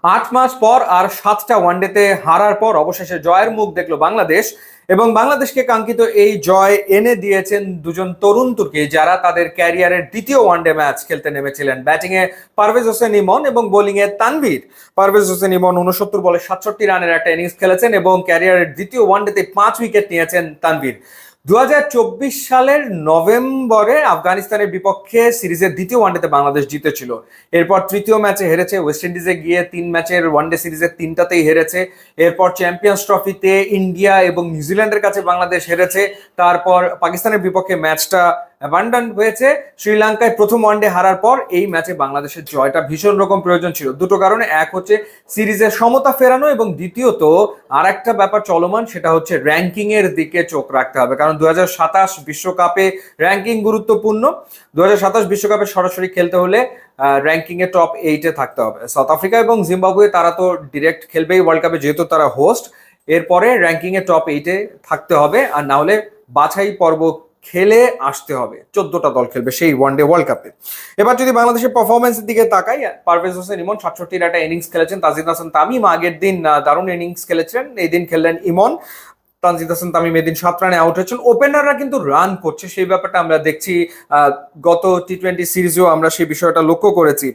8 মাস পর আর 7টা ওয়ানডেতে হারার পর অবশেষে জয়ের মুখ দেখলো বাংলাদেশ। এবং বাংলাদেশকে কাঙ্ক্ষিত এই জয় এনে দিয়েছেন দুজন তরুণ তুর্কি, যারা তাদের ক্যারিয়ারের দ্বিতীয় ওয়ানডে ম্যাচ খেলতে নেমেছিলেন। ব্যাটিং এ পারভেজ হোসেন ইমন এবং বোলিং এ তানভীর। পারভেজ হোসেন ইমন 69 বলে 67 রানের একটা ইনিংস খেলেছেন এবং ক্যারিয়ারের দ্বিতীয় ওয়ানডেতে 5 উইকেট নিয়েছেন তানভীর। 2024 সালের নভেম্বরে আফগানিস্তানের বিপক্ষে সিরিজের দ্বিতীয় ওয়ানডেতে বাংলাদেশ জিতেছিল। এরপর তৃতীয় ম্যাচে হেরেছে, ওয়েস্ট ইন্ডিজে গিয়ে 3 ম্যাচের ওয়ানডে সিরিজের 3টাতেই হেরেছে। এরপর চ্যাম্পিয়ন্স ট্রফিতে ইন্ডিয়া এবং নিউজিল্যান্ডের কাছে বাংলাদেশ হেরেছে। তারপর পাকিস্তানের বিপক্ষে ম্যাচটা অ্যাবান্ডন হয়েছে। শ্রীলঙ্কায় প্রথম ওয়ানডে হারার পর এই ম্যাচে বাংলাদেশের জয়টা ভীষণ রকম প্রয়োজন ছিল দুটো কারণে। এক হচ্ছে সিরিজের সমতা ফেরানো, এবং দ্বিতীয়ত আর একটা ব্যাপার চলমান, সেটা হচ্ছে র্যাঙ্কিং এর দিকে চোখ রাখতে হবে, কারণ 2027 বিশ্বকাপে র্যাঙ্কিং গুরুত্বপূর্ণ। 2027 বিশ্বকাপে সরাসরি খেলতে হলে র্যাঙ্কিং এ টপ 8-এ থাকতে হবে। সাউথ আফ্রিকা এবং জিম্বাবুয়ে তারা তো ডিরেক্ট খেলবেই ওয়ার্ল্ড কাপে, যেহেতু তারা হোস্ট। এরপরে র্যাঙ্কিং এ টপ 8-এ থাকতে হবে, আর না হলে বাছাই পর্ব খেলে আসতে হবে। 14টা দল খেলবে সেই ওয়ানডে ওয়ার্ল্ড কাপে। এবার যদি বাংলাদেশের পারফরমেন্সের দিকে তাকাই, পারভেজ হোসেন ইমন 67 একটা ইনিংস খেলেছেন। তানজিদ হাসান তামিম আগের দিন দারুণ ইনিংস খেলেছিলেন, এই দিন খেললেন ইমন। তানজিদ হাসান তামিম এদিন 7 রানে আউট হয়েছেন। ওপেনাররা কিন্তু রান করছে, সেই ব্যাপারটা আমরা দেখছি। গত টি20 সিরিজেও আমরা সেই বিষয়টা লক্ষ্য করেছি।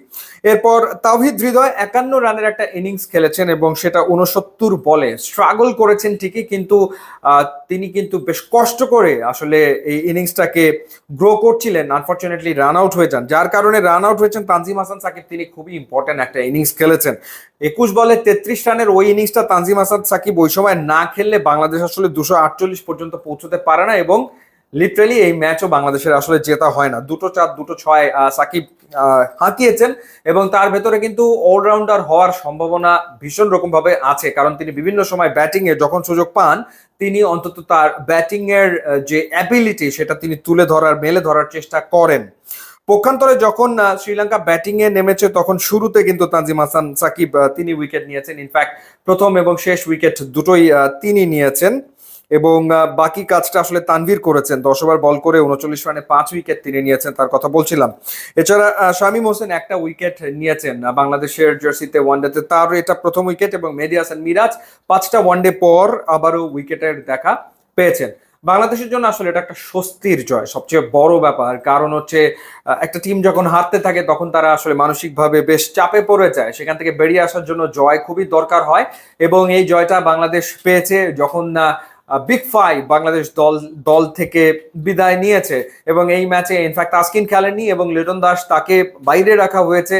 এরপর তাওহিদ হৃদয় 51 রানের একটা ইনিংস খেলেছেন এবং সেটা 69 বলে। স্ট্রাগল করেছেন ঠিকই, কিন্তু তিনি কিন্তু বেশ কষ্ট করে আসলে এই ইনিংসটাকে গ্রো করছিলেন। আনফরচুনেটলি রান আউট হয়ে যান, যার কারণে রান আউট হয়েছেন তানজিম হাসান সাকিব। তিনি খুবই ইম্পর্টেন্ট একটা ইনিংস খেলেছেন। 21 বলে 33 রানের ওই ইনিংসটা তানজিম হাসান সাকিব ওই সময় না খেললে বাংলাদেশ আসলে 248 পর্যন্ত পৌঁছতে পারে না, এবং লিটারালি এই ম্যাচও বাংলাদেশের আসলে জেতা হয় না। 2 4 2 6 সাকিব হাঁকিয়েছেন, এবং তার ভেতরে কিন্তু অলরাউন্ডার হওয়ার সম্ভাবনা ভীষণ রকম ভাবে আছে, কারণ তিনি বিভিন্ন সময় ব্যাটিং এ যখন সুযোগ পান, তিনি অন্তত তার ব্যাটিং এর যে অ্যাবিলিটি সেটা তিনি মেলে ধরার চেষ্টা করেন। পক্ষান্তরে যখন শ্রীলঙ্কা ব্যাটিং এ নেমেছে, তখন শুরুতে কিন্তু তানজিম হাসান সাকিব তিনি উইকেট নিয়েছেন। ইনফ্যাক্ট প্রথম এবং শেষ উইকেট দুটোই তিনি নিয়েছেন, এবং বাকি কাজটা আসলে তানভীর করেছেন। 10 ওভার বল করে 39 রানে 5 উইকেট তিনি নিয়েছেন, তার কথা বলছিলাম। এছাড়া শামীম হোসেন একটা উইকেট নিয়েছেন বাংলাদেশের জার্সিতে ওয়ানডেতে, তার এটা প্রথম উইকেট। এবং মেহেদী হাসান মিরাজ 5টা ওয়ানডে পর আবারও উইকেটের দেখা পেয়েছেন। বাংলাদেশের জন্য আসলে এটা একটা স্বস্তির জয়, সবচেয়ে বড় ব্যাপার। কারণ হচ্ছে একটা টিম যখন হারতে থাকে তখন তারা আসলে মানসিকভাবে বেশ চাপে পড়ে যায়, সেখান থেকে বেরিয়ে আসার জন্য জয় খুবই দরকার হয়। এবং এই জয়টা বাংলাদেশ পেয়েছে যখন বিগ ফাইভ বাংলাদেশ দল দল থেকে বিদায় নিয়েছে। এবং এই ম্যাচে ইনফ্যাক্ট তাসকিন খেলেননি এবং লিটন দাস তাকে বাইরে রাখা হয়েছে।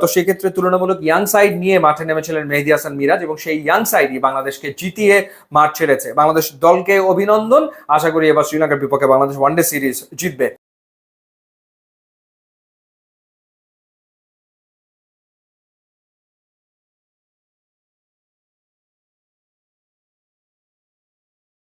তো সেক্ষেত্রে তুলনামূলক ইয়াং সাইড নিয়ে মাঠে নেমেছিলেন মেহেদী হাসান মিরাজ, এবং সেই ইয়াং সাইডই বাংলাদেশকে জিতিয়ে মাঠ ছেড়েছে। বাংলাদেশ দলকে অভিনন্দন। আশা করি এবার শ্রীলঙ্কার বিপক্ষে বাংলাদেশ ওয়ানডে সিরিজ জিতবে।